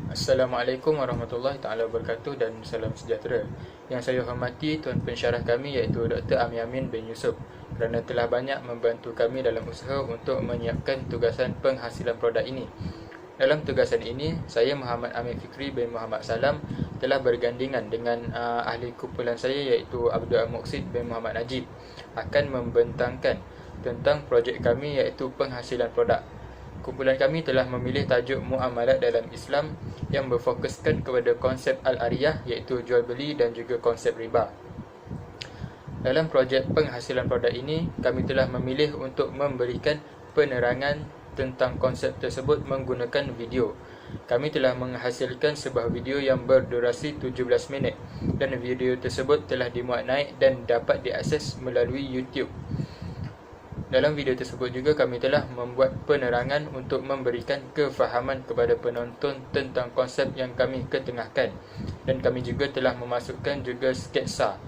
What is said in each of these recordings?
Assalamualaikum warahmatullahi taala wabarakatuh dan salam sejahtera. Yang saya hormati Tuan Pensyarah kami iaitu Dr. Amir Amin bin Yusuf kerana telah banyak membantu kami dalam usaha untuk menyiapkan tugasan penghasilan produk ini. Dalam tugasan ini, saya Muhammad Amir Fikri bin Muhammad Salam telah bergandingan dengan ahli kumpulan saya iaitu Abdul Muqsid bin Muhammad Najib akan membentangkan tentang projek kami iaitu penghasilan produk. Kumpulan kami telah memilih tajuk Muamalat dalam Islam yang berfokuskan kepada konsep Al-Ariyah iaitu jual beli dan juga konsep riba. Dalam projek penghasilan produk ini, kami telah memilih untuk memberikan penerangan tentang konsep tersebut menggunakan video. Kami telah menghasilkan sebuah video yang berdurasi 17 minit dan video tersebut telah dimuat naik dan dapat diakses melalui YouTube. Dalam video tersebut juga kami telah membuat penerangan untuk memberikan kefahaman kepada penonton tentang konsep yang kami ketengahkan, dan kami juga telah memasukkan juga sketsa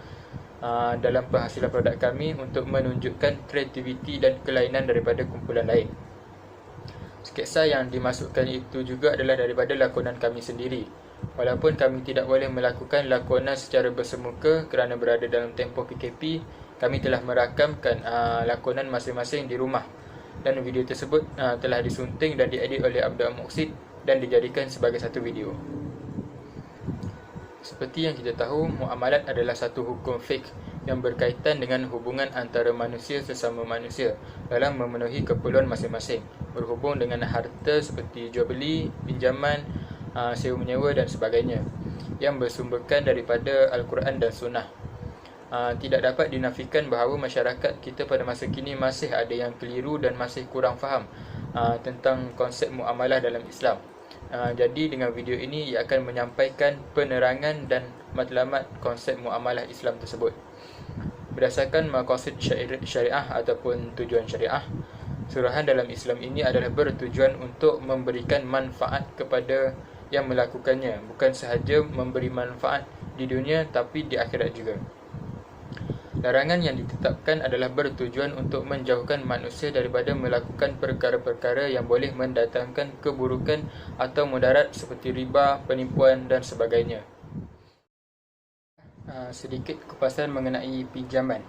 dalam penghasilan produk kami untuk menunjukkan kreativiti dan kelainan daripada kumpulan lain. Sketsa yang dimasukkan itu juga adalah daripada lakonan kami sendiri. Walaupun kami tidak boleh melakukan lakonan secara bersemuka kerana berada dalam tempoh PKP, kami telah merakamkan lakonan masing-masing di rumah, dan video tersebut telah disunting dan diedit oleh Abdul Muqsid dan dijadikan sebagai satu video. Seperti yang kita tahu, muamalat adalah satu hukum fiqh yang berkaitan dengan hubungan antara manusia sesama manusia dalam memenuhi keperluan masing-masing, berhubung dengan harta seperti jual beli, pinjaman, sewa menyewa dan sebagainya, yang bersumberkan daripada Al-Quran dan Sunnah. Tidak dapat dinafikan bahawa masyarakat kita pada masa kini masih ada yang keliru dan masih kurang faham tentang konsep muamalah dalam Islam. Jadi dengan video ini ia akan menyampaikan penerangan dan matlamat konsep muamalah Islam tersebut. Berdasarkan maqasid syariah ataupun tujuan syariah, surahan dalam Islam ini adalah bertujuan untuk memberikan manfaat kepada yang melakukannya, bukan sahaja memberi manfaat di dunia tapi di akhirat juga. Larangan yang ditetapkan adalah bertujuan untuk menjauhkan manusia daripada melakukan perkara-perkara yang boleh mendatangkan keburukan atau mudarat seperti riba, penipuan dan sebagainya. Sedikit kupasan mengenai pinjaman.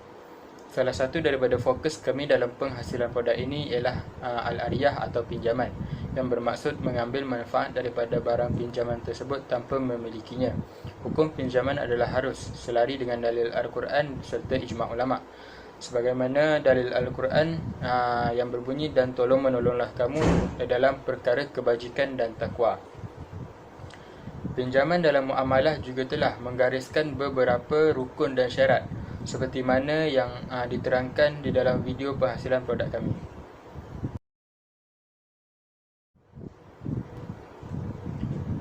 Salah satu daripada fokus kami dalam penghasilan produk ini ialah Al-Ariyah atau pinjaman, yang bermaksud mengambil manfaat daripada barang pinjaman tersebut tanpa memilikinya. Hukum pinjaman adalah harus selari dengan dalil Al-Quran serta ijma' ulama'. Sebagaimana dalil Al-Quran yang berbunyi, dan tolong menolonglah kamu dalam perkara kebajikan dan takwa. Pinjaman dalam muamalah juga telah menggariskan beberapa rukun dan syarat, seperti mana yang diterangkan di dalam video penghasilan produk kami.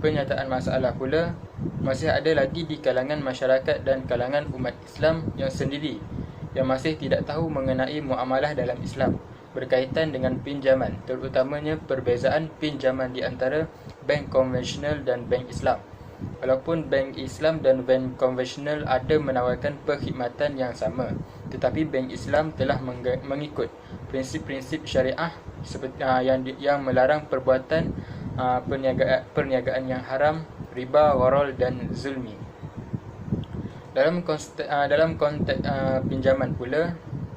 Penyataan masalah pula, masih ada lagi di kalangan masyarakat dan kalangan umat Islam yang sendiri yang masih tidak tahu mengenai muamalah dalam Islam berkaitan dengan pinjaman, terutamanya perbezaan pinjaman di antara bank konvensional dan bank Islam. Walaupun bank Islam dan bank konvensional ada menawarkan perkhidmatan yang sama, tetapi bank Islam telah mengikut prinsip-prinsip syariah seperti yang melarang perbuatan perniagaan yang haram, riba, gharar dan zulmi. Dalam konteks pinjaman pula,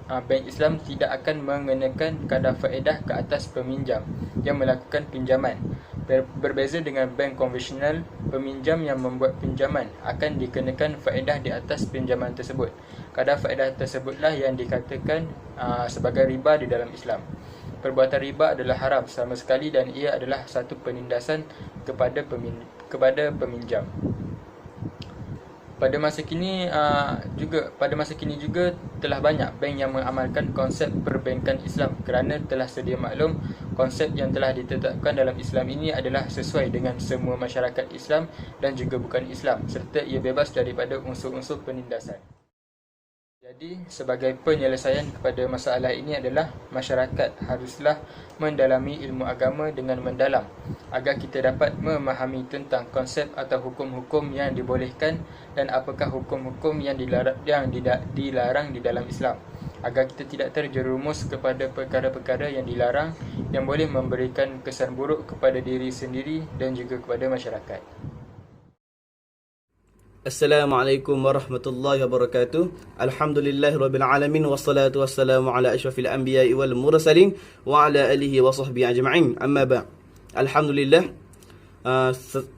bank Islam tidak akan mengenakan kadar faedah ke atas peminjam yang melakukan pinjaman. Berbeza dengan bank konvensional, peminjam yang membuat pinjaman akan dikenakan faedah di atas pinjaman tersebut. Kadar faedah tersebutlah yang dikatakan sebagai riba di dalam Islam. Perbuatan riba adalah haram sama sekali dan ia adalah satu penindasan kepada peminjam. Pada masa kini juga telah banyak bank yang mengamalkan konsep perbankan Islam kerana telah sedia maklum konsep yang telah ditetapkan dalam Islam ini adalah sesuai dengan semua masyarakat Islam dan juga bukan Islam, serta ia bebas daripada unsur-unsur penindasan. Jadi, sebagai penyelesaian kepada masalah ini adalah masyarakat haruslah mendalami ilmu agama dengan mendalam agar kita dapat memahami tentang konsep atau hukum-hukum yang dibolehkan dan apakah hukum-hukum yang dilarang di dalam Islam. agar kita tidak terjerumus kepada perkara-perkara yang dilarang yang boleh memberikan kesan buruk kepada diri sendiri dan juga kepada masyarakat. Assalamualaikum warahmatullahi wabarakatuh. Alhamdulillahirabbil alamin wassalatu wassalamu ala asyrafil anbiya'i wal mursalin wa ala alihi wa sahbihi ajma'in. Amma ba'. Alhamdulillah,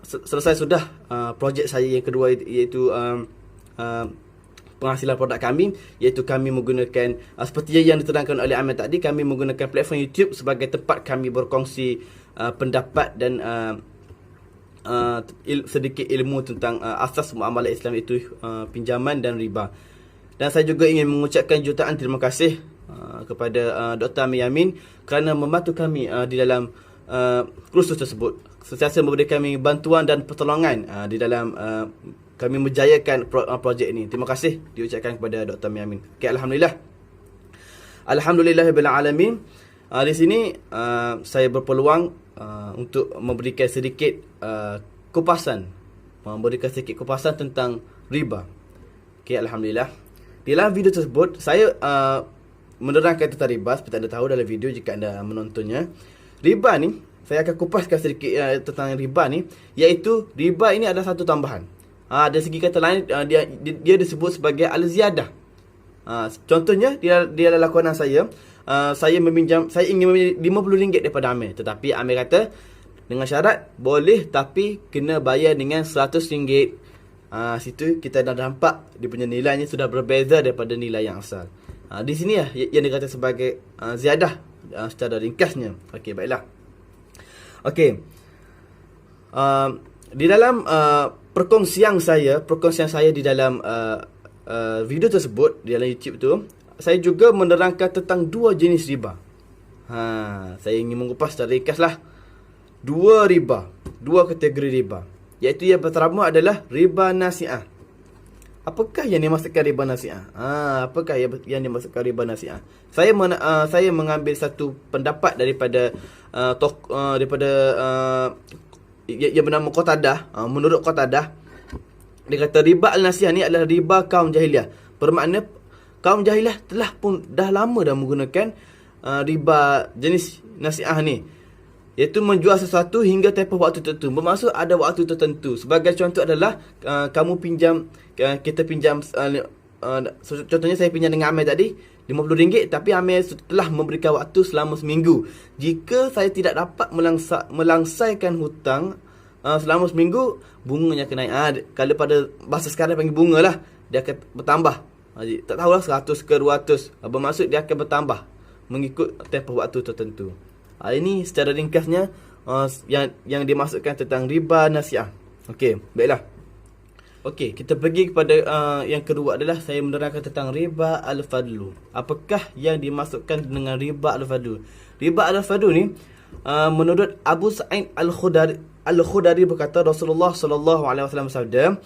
selesai sudah projek saya yang kedua, iaitu penghasilan produk kami, iaitu kami menggunakan seperti yang diterangkan oleh Ahmad tadi, kami menggunakan platform YouTube sebagai tempat kami berkongsi pendapat dan sedikit ilmu tentang asas muamalah Islam, itu pinjaman dan riba. Dan saya juga ingin mengucapkan jutaan terima kasih kepada Dr. Amir Yamin kerana membantu kami di dalam kursus tersebut, sentiasa memberi kami bantuan dan pertolongan di dalam kami menjayakan projek ini. Terima kasih diucapkan kepada Dr. Amir Yamin. Okay, alhamdulillah. Alhamdulillahirabbil alamin. Di sini saya berpeluang untuk memberikan sedikit kupasan tentang riba. Okey, alhamdulillah. Di dalam video tersebut saya menerangkan tentang riba. Seperti anda tahu dalam video jika anda menontonnya. Riba ni saya akan kupaskan sedikit tentang riba ni, iaitu riba ini adalah satu tambahan. Dari segi kata lain, dia disebut sebagai al-ziyadah. Contohnya dia adalah kawanan saya. Saya ingin meminjam RM50 daripada Amir, tetapi Amir kata dengan syarat boleh, tapi kena bayar dengan RM100. Situ kita dah nampak dia punya nilainya sudah berbeza daripada nilai yang asal. Di sini lah yang dikata sebagai ziyadah secara ringkasnya. Okey, baiklah. Okey. Di dalam perkongsian saya di dalam video tersebut di dalam YouTube tu, saya juga menerangkan tentang dua jenis riba. Saya ingin mengupas secara ringkaslah dua kategori riba. Iaitu yang pertama adalah riba nasi'ah. Apakah yang dimaksudkan riba nasi'ah? Apakah yang dimaksudkan riba nasi'ah? Saya mengambil satu pendapat daripada yang bernama Qatadah. Menurut Qatadah, dia kata riba al-nasi'ah ni adalah riba kaum jahiliah. Bermakna kaum jahiliah dah lama menggunakan riba jenis nasi'ah ni, iaitu menjual sesuatu hingga tempoh waktu tertentu. Bermaksud ada waktu tertentu. Sebagai contoh adalah kita pinjam, contohnya saya pinjam dengan Amir tadi RM50, tapi Amir telah memberikan waktu selama seminggu. Jika saya tidak dapat melangsaikan hutang selama seminggu, bunganya akan naik. Kalau pada bahasa sekarang panggil bunga lah, dia akan bertambah. Tak tahulah 100 ke 200. Bermaksud dia akan bertambah mengikut tempoh waktu tertentu. Ini secara ringkasnya yang dimaksudkan tentang riba nasi'ah. Okey, baiklah. Okey, kita pergi kepada yang kedua adalah saya menerangkan tentang riba al-fadlu. Apakah yang dimaksudkan dengan riba al-fadlu? Riba al-fadlu ni menurut Abu Sa'id Al-Khudari berkata, Rasulullah SAW bersabda,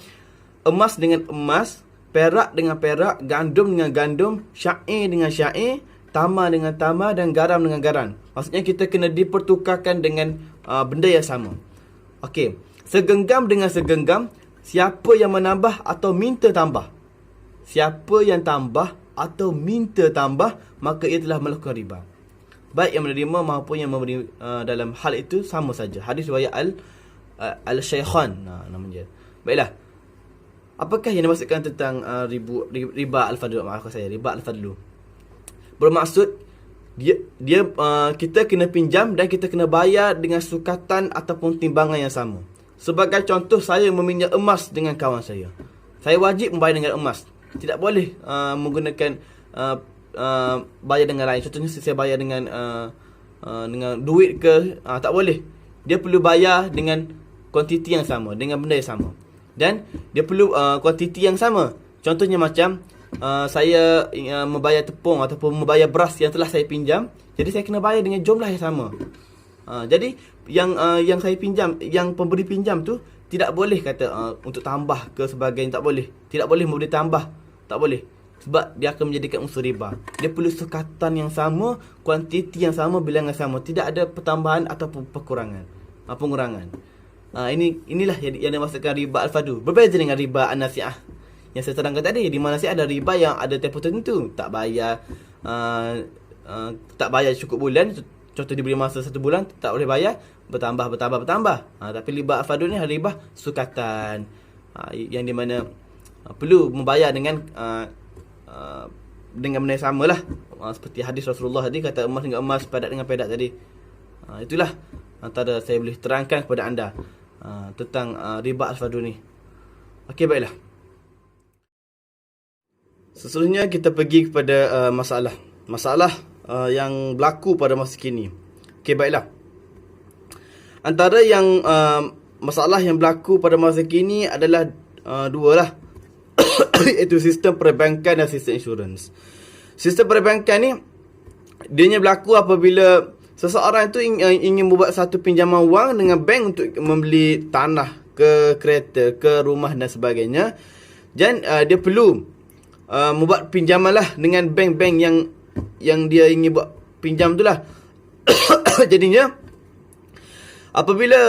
emas dengan emas, perak dengan perak, gandum dengan gandum, syair dengan syair, tamar dengan tamar dan garam dengan garam. Maksudnya kita kena dipertukarkan dengan benda yang sama. Okey, segenggam dengan segenggam, siapa yang menambah atau minta tambah, siapa yang tambah atau minta tambah, maka ia telah melakukan riba. Baik yang menerima maupun yang memberi, dalam hal itu sama saja. Hadis riwayat Al-Shaykhan namanya. Baiklah. Apakah yang dimaksudkan tentang riba al-fadlu? Maaf saya, riba al-fadlu bermaksud kita kena pinjam dan kita kena bayar dengan sukatan ataupun timbangan yang sama. Sebagai contoh, saya meminjam emas dengan kawan saya. Saya wajib membayar dengan emas. Tidak boleh menggunakan bayar dengan lain. Contohnya saya bayar dengan duit ke, tak boleh. Dia perlu bayar dengan kuantiti yang sama, dengan benda yang sama. Dan dia perlu kuantiti yang sama. Contohnya macam saya membayar tepung ataupun membayar beras yang telah saya pinjam, jadi saya kena bayar dengan jumlah yang sama. Jadi yang saya pinjam, yang pemberi pinjam tu tidak boleh kata untuk tambah ke sebagainya, tak boleh. Tidak boleh memberi tambah, tak boleh. Sebab dia akan menjadikan unsur riba. Dia perlu sukatan yang sama, kuantiti yang sama, bilangan sama. Tidak ada pertambahan ataupun pengurangan. Inilah yang dimaksudkan riba al-fadlu. Berbeza dengan riba an-nasi'ah yang saya terangkan tadi, di mana ada riba yang ada tempoh tertentu, tak bayar tak bayar cukup bulan, contoh diberi masa 1 bulan tak boleh bayar, bertambah. Tapi riba al-fadl ni riba sukatan, yang di mana perlu membayar dengan benda yang sama lah, seperti hadis Rasulullah tadi, kata emas dengan emas, perak dengan perak tadi. Itulah antara saya boleh terangkan kepada anda tentang riba al-fadl ni. Okey, baiklah. Seterusnya kita pergi kepada masalah yang berlaku pada masa kini. Okey, baiklah. Antara yang masalah yang berlaku pada masa kini adalah dua lah. Iaitu sistem perbankan dan sistem insurans. Sistem perbankan ni dianya berlaku apabila seseorang itu ingin membuat satu pinjaman wang dengan bank untuk membeli tanah, ke kereta, ke rumah dan sebagainya. Dan dia perlu membuat pinjaman lah dengan bank-bank yang dia ingin buat pinjam tu lah. Jadinya apabila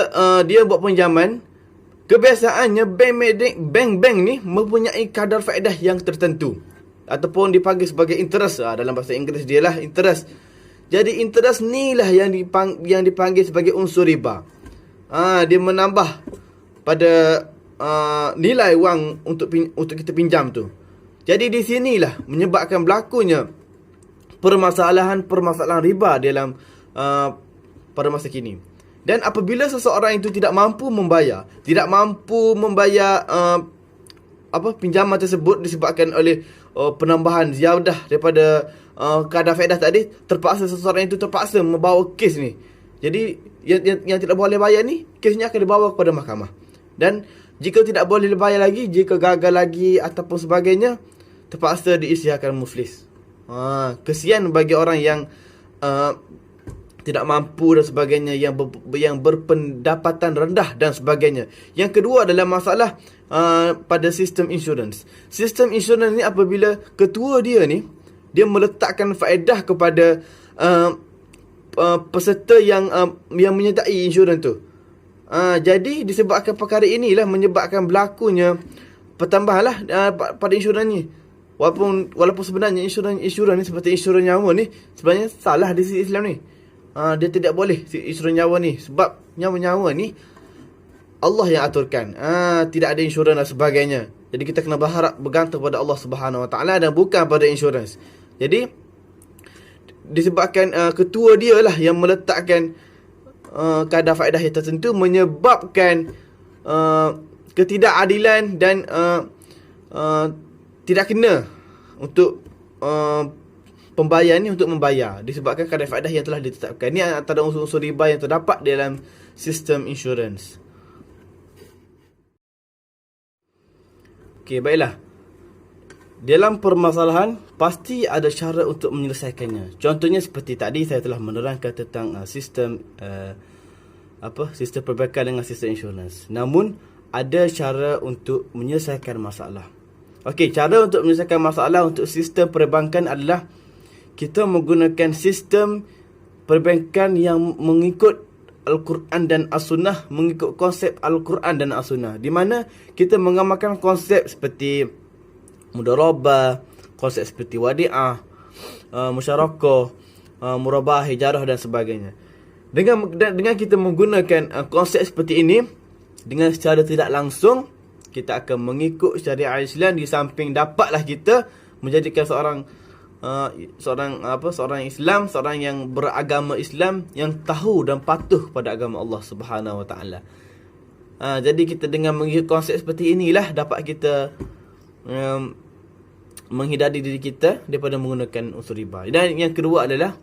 dia buat pinjaman, kebiasaannya bank-bank ni mempunyai kadar faedah yang tertentu, ataupun dipanggil sebagai interest. Dalam bahasa Inggeris dia lah interest. Jadi interest ni lah yang dipanggil sebagai unsur riba. Dia menambah pada nilai wang untuk kita pinjam tu. Jadi di sinilah menyebabkan berlakunya permasalahan riba dalam pada masa kini. Dan apabila seseorang itu tidak mampu membayar pinjaman tersebut disebabkan oleh penambahan ziyadah daripada kadar faedah tadi, seseorang itu terpaksa membawa kes ni. Jadi yang tidak boleh bayar ni, kesnya akan dibawa kepada mahkamah. Dan jika tidak boleh bayar lagi, jika gagal lagi ataupun sebagainya, terpaksa diisytiharkan muflis. Kesian bagi orang yang tidak mampu dan sebagainya, yang berpendapatan rendah dan sebagainya. Yang kedua adalah masalah pada sistem insurans. Sistem insurans ni apabila ketua dia ni, dia meletakkan faedah kepada peserta yang menyertai insurans tu. Jadi disebabkan perkara inilah menyebabkan berlakunya pertambahan lah pada insurans ni. Walaupun sebenarnya insurans ni seperti insurans nyawa ni sebenarnya salah di sisi Islam ni. Dia tidak boleh insurans nyawa ni, sebab nyawa ni Allah yang aturkan. Tidak ada insurans dan sebagainya. Jadi kita kena bergantung pada Allah Subhanahu Wa Taala dan bukan pada insurans. Jadi disebabkan ketua dia lah yang meletakkan kadar faedah yang tertentu, menyebabkan ketidakadilan dan tidak kena untuk pembayar ni untuk membayar disebabkan kadar faedah yang telah ditetapkan. Ini antara unsur-unsur riba yang terdapat dalam sistem insurans. Okey, baiklah. Dalam permasalahan pasti ada cara untuk menyelesaikannya. Contohnya seperti tadi saya telah menerangkan tentang sistem perbankan dengan sistem insurans. Namun ada cara untuk menyelesaikan masalah. Okey, cara untuk menyelesaikan masalah untuk sistem perbankan adalah kita menggunakan sistem perbankan yang mengikut Al-Quran dan As-Sunnah, mengikut konsep Al-Quran dan As-Sunnah, di mana kita mengamalkan konsep seperti mudharabah, konsep seperti wadi'ah, musyarakah, murabah, hijarah dan sebagainya. Dengan kita menggunakan konsep seperti ini, dengan secara tidak langsung kita akan mengikut syariat Islam, di samping dapatlah kita menjadikan seorang Islam, seorang yang beragama Islam, yang tahu dan patuh pada agama Allah Subhanahu Wa Taala. Jadi kita dengan mengikut konsep seperti inilah dapat kita menghindari diri kita daripada menggunakan unsur riba. Dan yang kedua adalah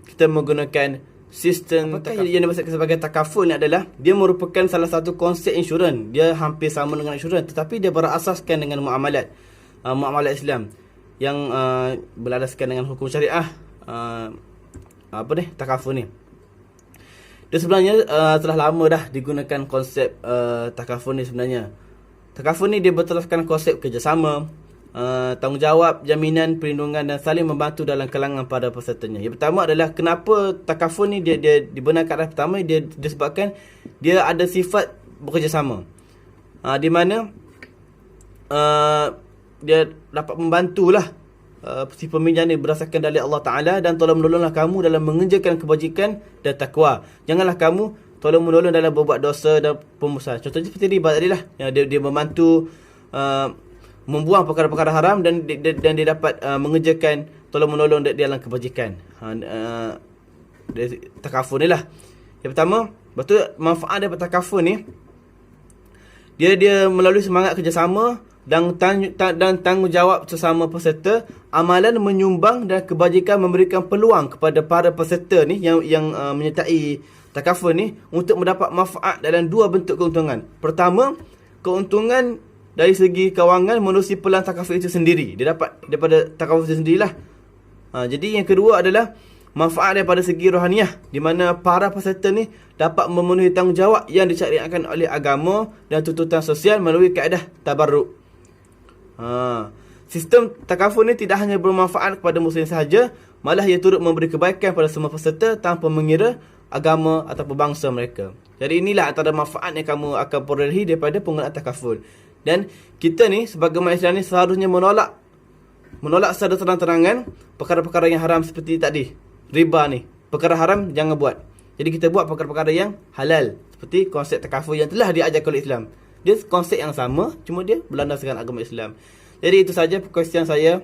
kita menggunakan sistem yang dimaksudkan sebagai takaful ni adalah dia merupakan salah satu konsep insurans. Dia hampir sama dengan insurans, tetapi dia berasaskan dengan muamalat Islam yang berlandaskan dengan hukum syariah. Takaful ni dia sebenarnya telah lama dah digunakan konsep takaful ni. Sebenarnya takaful ni dia berteraskan konsep kerjasama, tanggungjawab, jaminan, perlindungan dan saling membantu dalam kalangan pada pesertanya. Yang pertama adalah kenapa takaful ni dia dibenarkan. Pertama dia disebabkan dia ada sifat bekerjasama, di mana dia dapat membantulah si peminjam ni berdasarkan dalil Allah Ta'ala, dan tolong menolonglah kamu dalam mengerjakan kebajikan dan takwa. Janganlah kamu tolong menolong dalam berbuat dosa dan pembusahan. Contohnya seperti riba tadi lah, yang dia membantu membuang perkara-perkara haram, dan dia dapat mengerjakan tolong menolong dalam kebajikan. Takafur ni lah. Yang pertama, betul manfaat daripada takafur ni, dia melalui semangat kerjasama dan tanggungjawab sesama peserta, amalan menyumbang dan kebajikan memberikan peluang kepada para peserta ni yang menyertai takafur ni untuk mendapat manfaat dalam dua bentuk keuntungan. Pertama, keuntungan dari segi kewangan menerusi pelan takafur itu sendiri. Dia dapat daripada takafur itu sendirilah. Jadi yang kedua adalah manfaat daripada segi rohaniah, di mana para peserta ni dapat memenuhi tanggungjawab yang disyariatkan oleh agama dan tuntutan sosial melalui kaedah tabarruk. Sistem takafur ni tidak hanya bermanfaat kepada muslim sahaja, malah ia turut memberi kebaikan pada semua peserta tanpa mengira agama atau bangsa mereka. Jadi inilah antara manfaat yang kamu akan perolehi daripada penggunaan takafur. Dan kita ni sebagai umat Islam ni seharusnya menolak secara terang-terangan perkara-perkara yang haram seperti tadi. Riba ni, perkara haram jangan buat. Jadi kita buat perkara-perkara yang halal, seperti konsep takafur yang telah diajarkan oleh Islam. Dia konsep yang sama, cuma dia berlandaskan agama Islam. Jadi itu saja perkongsian saya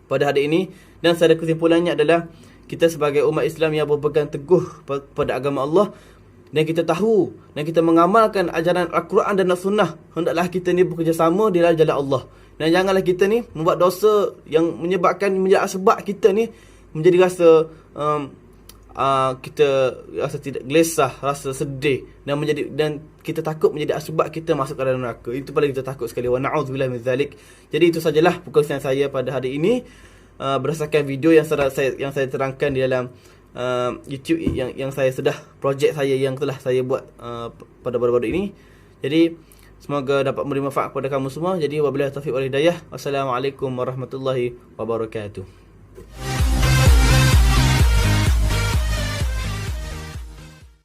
pada hari ini, dan secara kesimpulannya adalah kita sebagai umat Islam yang berpegang teguh pada agama Allah, dan kita tahu dan kita mengamalkan ajaran Al-Quran dan As-Sunnah, hendaklah kita ni bekerjasama di dalam jalan Allah. Dan janganlah kita ni membuat dosa yang menjadi sebab kita ni menjadi rasa kita rasa tidak gelesah, rasa sedih, dan kita takut menjadi sebab kita masuk ke dalam neraka. Itu paling kita takut sekali. Wa na'udzubillahi min zalik. Jadi itu sajalah perkongsian saya pada hari ini, berdasarkan video yang saya terangkan di dalam YouTube yang saya sudah, projek saya yang telah saya buat pada baru-baru ini. Jadi semoga dapat memberi manfaat kepada kamu semua. Jadi wabillahi taufiq wal hidayah. Wassalamualaikum warahmatullahi wabarakatuh.